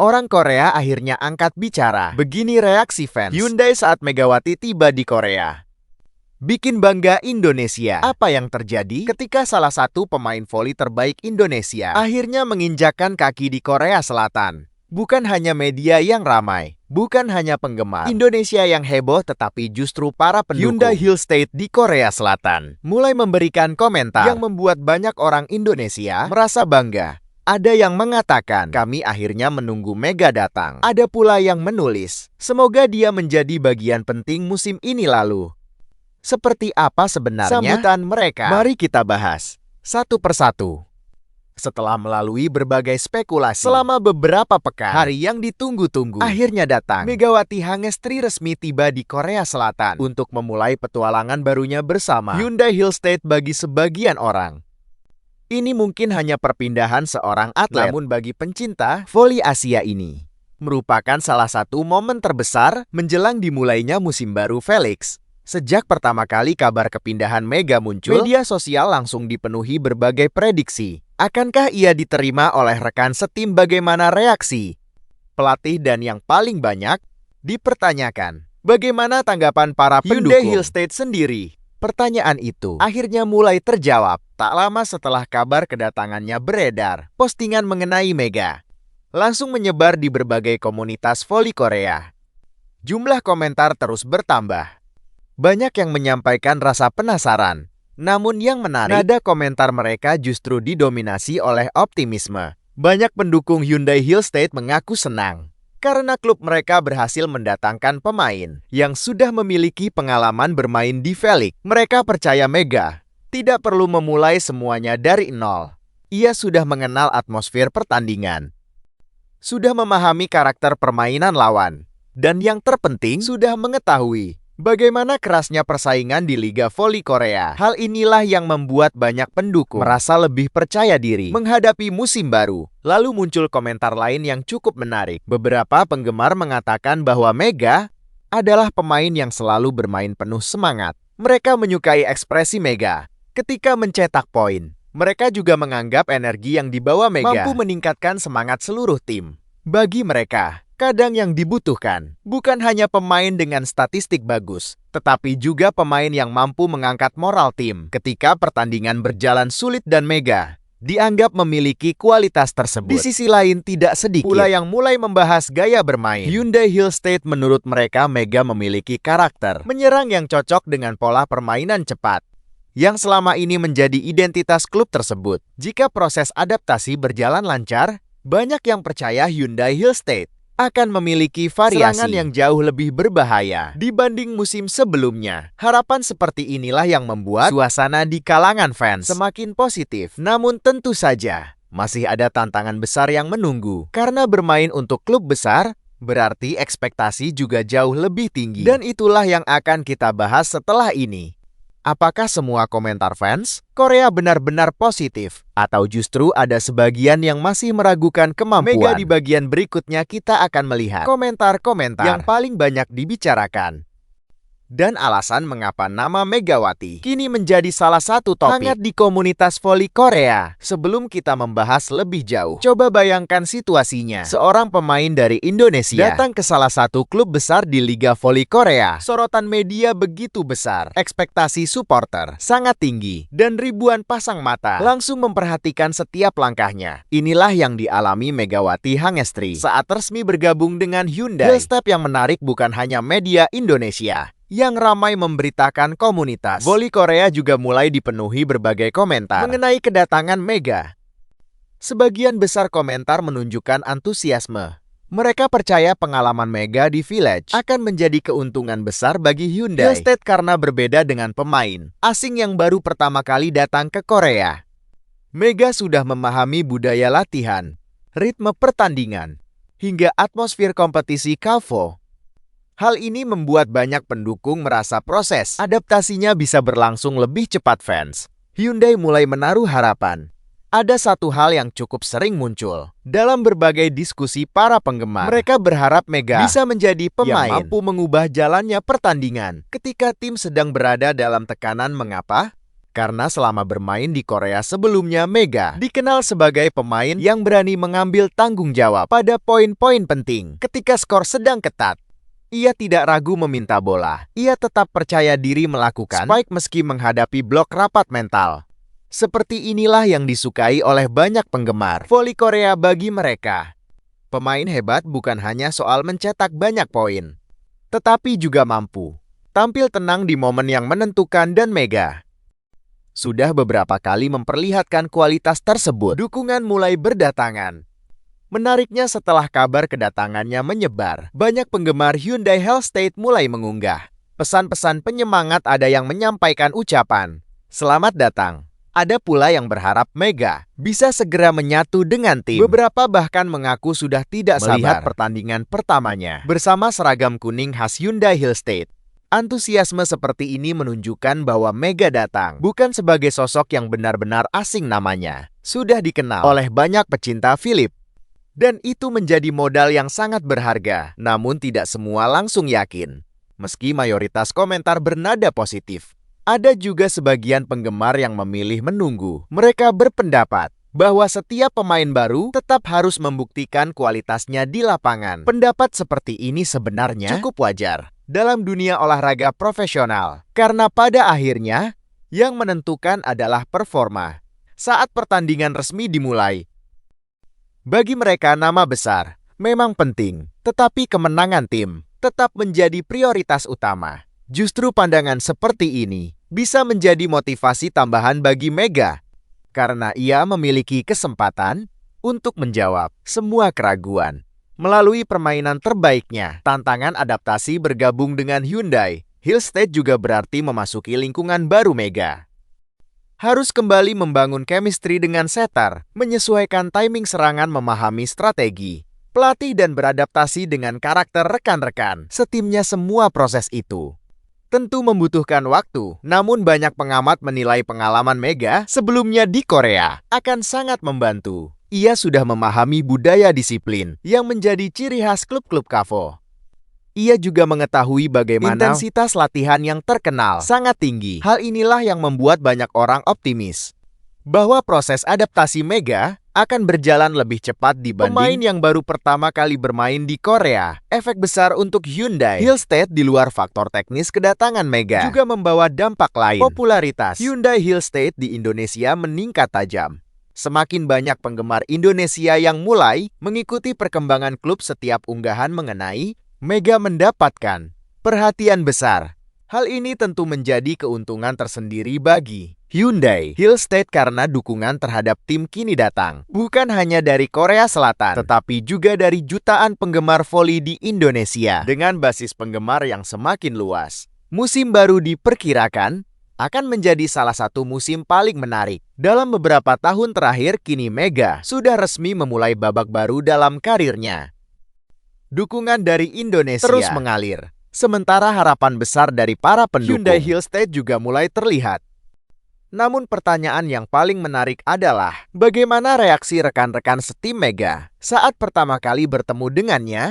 Orang Korea akhirnya angkat bicara. Begini reaksi fans Hyundai saat Megawati tiba di Korea. Bikin bangga Indonesia. Apa yang terjadi ketika salah satu pemain voli terbaik Indonesia akhirnya menginjakkan kaki di Korea Selatan? Bukan hanya media yang ramai, bukan hanya penggemar Indonesia yang heboh, tetapi justru para pendukung Hyundai Hill State di Korea Selatan mulai memberikan komentar yang membuat banyak orang Indonesia merasa bangga. Ada yang mengatakan, kami akhirnya menunggu Mega datang. Ada pula yang menulis, semoga dia menjadi bagian penting musim ini lalu. Seperti apa sebenarnya sambutan mereka? Mari kita bahas satu persatu. Setelah melalui berbagai spekulasi selama beberapa pekan, hari yang ditunggu-tunggu akhirnya datang. Megawati Hangestri resmi tiba di Korea Selatan untuk memulai petualangan barunya bersama Hyundai Hill State. Bagi sebagian orang, ini mungkin hanya perpindahan seorang atlet, namun bagi pencinta voli Asia ini merupakan salah satu momen terbesar menjelang dimulainya musim baru Felix. Sejak pertama kali kabar kepindahan Mega muncul, media sosial langsung dipenuhi berbagai prediksi. Akankah ia diterima oleh rekan setim? Bagaimana reaksi pelatih? Dan yang paling banyak dipertanyakan, bagaimana tanggapan para pendukung Hyundai Hill State sendiri? Pertanyaan itu akhirnya mulai terjawab tak lama setelah kabar kedatangannya beredar. Postingan mengenai Mega langsung menyebar di berbagai komunitas voli Korea. Jumlah komentar terus bertambah. Banyak yang menyampaikan rasa penasaran. Namun yang menarik, nada komentar mereka justru didominasi oleh optimisme. Banyak pendukung Hyundai Hill State mengaku senang karena klub mereka berhasil mendatangkan pemain yang sudah memiliki pengalaman bermain di V-League. Mereka percaya Mega tidak perlu memulai semuanya dari nol. Ia sudah mengenal atmosfer pertandingan, sudah memahami karakter permainan lawan, dan yang terpenting sudah mengetahui bagaimana kerasnya persaingan di Liga Voli Korea. Hal inilah yang membuat banyak pendukung merasa lebih percaya diri menghadapi musim baru. Lalu muncul komentar lain yang cukup menarik. Beberapa penggemar mengatakan bahwa Mega adalah pemain yang selalu bermain penuh semangat. Mereka menyukai ekspresi Mega ketika mencetak poin. Mereka juga menganggap energi yang dibawa Mega mampu meningkatkan semangat seluruh tim. Bagi mereka, kadang yang dibutuhkan bukan hanya pemain dengan statistik bagus, tetapi juga pemain yang mampu mengangkat moral tim ketika pertandingan berjalan sulit, dan Mega dianggap memiliki kualitas tersebut. Di sisi lain, tidak sedikit pula yang mulai membahas gaya bermain Hyundai Hill State. Menurut mereka, Mega memiliki karakter menyerang yang cocok dengan pola permainan cepat yang selama ini menjadi identitas klub tersebut. Jika proses adaptasi berjalan lancar, banyak yang percaya Hyundai Hill State akan memiliki variasi serangan yang jauh lebih berbahaya dibanding musim sebelumnya. Harapan seperti inilah yang membuat suasana di kalangan fans semakin positif. Namun tentu saja masih ada tantangan besar yang menunggu. Karena bermain untuk klub besar berarti ekspektasi juga jauh lebih tinggi. Dan itulah yang akan kita bahas setelah ini. Apakah semua komentar fans Korea benar-benar positif? Atau justru ada sebagian yang masih meragukan kemampuan Mega? Di bagian berikutnya kita akan melihat komentar-komentar yang paling banyak dibicarakan dan alasan mengapa nama Megawati kini menjadi salah satu topik hangat di komunitas voli Korea. Sebelum kita membahas lebih jauh, coba bayangkan situasinya. Seorang pemain dari Indonesia datang ke salah satu klub besar di Liga Voli Korea. Sorotan media begitu besar, ekspektasi supporter sangat tinggi, dan ribuan pasang mata langsung memperhatikan setiap langkahnya. Inilah yang dialami Megawati Hangestri saat resmi bergabung dengan Hyundai Hill State. Yang menarik bukan hanya media Indonesia yang ramai memberitakan, komunitas voli Korea juga mulai dipenuhi berbagai komentar mengenai kedatangan Mega. Sebagian besar komentar menunjukkan antusiasme. Mereka percaya pengalaman Mega di Village akan menjadi keuntungan besar bagi Hyundai Hill State karena berbeda dengan pemain asing yang baru pertama kali datang ke Korea. Mega sudah memahami budaya latihan, ritme pertandingan, hingga atmosfer kompetisi KVO. Hal ini membuat banyak pendukung merasa proses adaptasinya bisa berlangsung lebih cepat. Fans Hyundai mulai menaruh harapan. Ada satu hal yang cukup sering muncul dalam berbagai diskusi para penggemar. Mereka berharap Mega bisa menjadi pemain yang mampu mengubah jalannya pertandingan ketika tim sedang berada dalam tekanan. Mengapa? Karena selama bermain di Korea sebelumnya, Mega dikenal sebagai pemain yang berani mengambil tanggung jawab pada poin-poin penting ketika skor sedang ketat. Ia tidak ragu meminta bola. Ia tetap percaya diri melakukan spike meski menghadapi blok rapat mental. Seperti inilah yang disukai oleh banyak penggemar voli Korea. Bagi mereka, pemain hebat bukan hanya soal mencetak banyak poin, tetapi juga mampu tampil tenang di momen yang menentukan, dan Mega sudah beberapa kali memperlihatkan kualitas tersebut. Dukungan mulai berdatangan. Menariknya, setelah kabar kedatangannya menyebar, banyak penggemar Hyundai Hill State mulai mengunggah pesan-pesan penyemangat. Ada yang menyampaikan ucapan "Selamat datang". Ada pula yang berharap Mega bisa segera menyatu dengan tim. Beberapa bahkan mengaku sudah tidak melihat pertandingan pertamanya bersama seragam kuning khas Hyundai Hill State. Antusiasme seperti ini menunjukkan bahwa Mega datang bukan sebagai sosok yang benar-benar asing. Namanya sudah dikenal oleh banyak pecinta Philip, dan itu menjadi modal yang sangat berharga. Namun tidak semua langsung yakin. Meski mayoritas komentar bernada positif, ada juga sebagian penggemar yang memilih menunggu. Mereka berpendapat bahwa setiap pemain baru tetap harus membuktikan kualitasnya di lapangan. Pendapat seperti ini sebenarnya cukup wajar dalam dunia olahraga profesional, karena pada akhirnya yang menentukan adalah performa saat pertandingan resmi dimulai. Bagi mereka, nama besar memang penting, tetapi kemenangan tim tetap menjadi prioritas utama. Justru pandangan seperti ini bisa menjadi motivasi tambahan bagi Mega, karena ia memiliki kesempatan untuk menjawab semua keraguan melalui permainan terbaiknya. Tantangan adaptasi bergabung dengan Hyundai Hill State juga berarti memasuki lingkungan baru. Mega harus kembali membangun chemistry dengan setter, menyesuaikan timing serangan, memahami strategi pelatih, dan beradaptasi dengan karakter rekan-rekan setimnya. Semua proses itu tentu membutuhkan waktu, namun banyak pengamat menilai pengalaman Mega sebelumnya di Korea akan sangat membantu. Ia sudah memahami budaya disiplin yang menjadi ciri khas klub-klub KAVO. Ia juga mengetahui bagaimana intensitas latihan yang terkenal sangat tinggi. Hal inilah yang membuat banyak orang optimis bahwa proses adaptasi Mega akan berjalan lebih cepat dibanding pemain yang baru pertama kali bermain di Korea. Efek besar untuk Hyundai Hill State di luar faktor teknis, kedatangan Mega juga membawa dampak lain. Popularitas Hyundai Hill State di Indonesia meningkat tajam. Semakin banyak penggemar Indonesia yang mulai mengikuti perkembangan klub. Setiap unggahan mengenai Mega mendapatkan perhatian besar. Hal ini tentu menjadi keuntungan tersendiri bagi Hyundai Hill State karena dukungan terhadap tim kini datang bukan hanya dari Korea Selatan, tetapi juga dari jutaan penggemar voli di Indonesia. Dengan basis penggemar yang semakin luas, musim baru diperkirakan akan menjadi salah satu musim paling menarik dalam beberapa tahun terakhir. Kini Mega sudah resmi memulai babak baru dalam karirnya. Dukungan dari Indonesia terus mengalir, sementara harapan besar dari para pendukung Hyundai Hill State juga mulai terlihat. Namun pertanyaan yang paling menarik adalah bagaimana reaksi rekan-rekan setim Mega saat pertama kali bertemu dengannya